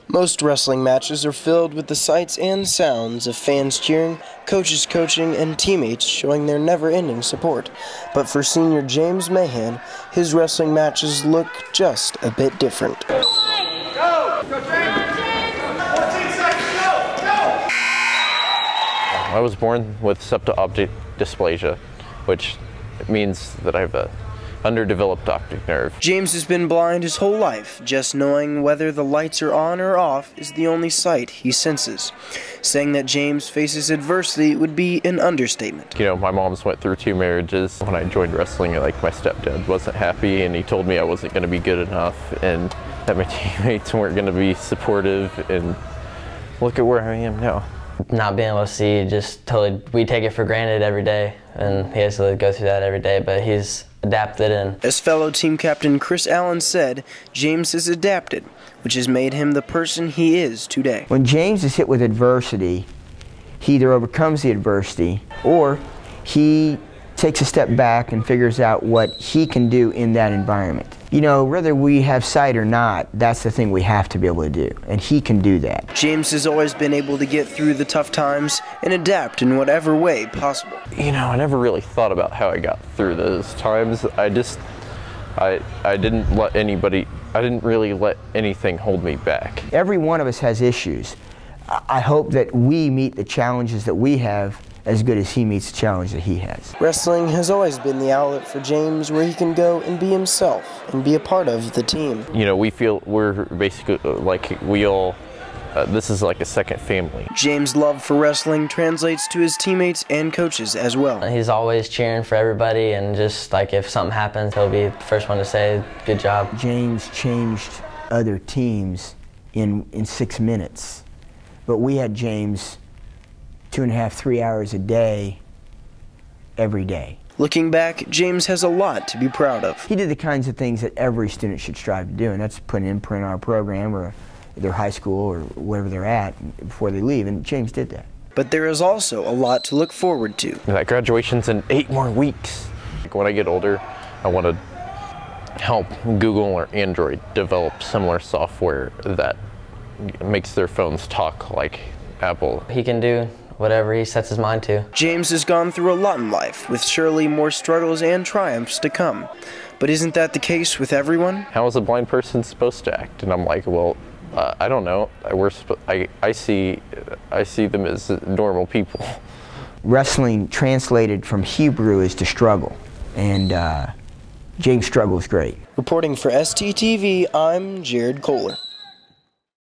Most wrestling matches are filled with the sights and sounds of fans cheering, coaches coaching, and teammates showing their never-ending support. But for senior James Mahan, his wrestling matches look just a bit different. Go! Go, James! 14 seconds, go! I was born with septal-optic dysplasia, which means that I have a underdeveloped optic nerve. James has been blind his whole life. Just knowing whether the lights are on or off is the only sight he senses. Saying that James faces adversity would be an understatement. You know, my mom's went through 2 marriages. When I joined wrestling, like, my stepdad wasn't happy, and he told me I wasn't going to be good enough, and that my teammates weren't going to be supportive, and look at where I am now. Not being able to see, just totally, we take it for granted every day, and he has to go through that every day, but he's adapted. And as fellow team captain Chris Allen said, James has adapted, which has made him the person he is today. When James is hit with adversity, he either overcomes the adversity or he takes a step back and figures out what he can do in that environment. You know, whether we have sight or not, that's the thing we have to be able to do, and he can do that. James has always been able to get through the tough times and adapt in whatever way possible. You know, I never really thought about how I got through those times. I didn't really let anything hold me back. Every one of us has issues. I hope that we meet the challenges that we have as good as he meets the challenge that he has. Wrestling has always been the outlet for James where he can go and be himself and be a part of the team. You know, we feel we're basically like we all, this is like a second family. James' love for wrestling translates to his teammates and coaches as well. He's always cheering for everybody, and just like if something happens, he'll be the first one to say, good job. James changed other teams in 6 minutes, but we had James 2.5, 3 hours a day, every day. Looking back, James has a lot to be proud of. He did the kinds of things that every student should strive to do, and that's put an imprint on our program or their high school or wherever they're at before they leave, and James did that. But there is also a lot to look forward to. That graduation's in 8 more weeks. Like, when I get older, I want to help Google or Android develop similar software that makes their phones talk like Apple. He can do whatever he sets his mind to. James has gone through a lot in life, with surely more struggles and triumphs to come. But isn't that the case with everyone? How is a blind person supposed to act? And I'm like, well, I don't know. I see them as normal people. Wrestling translated from Hebrew is to struggle, and James' struggle is great. Reporting for STTV, I'm Koller.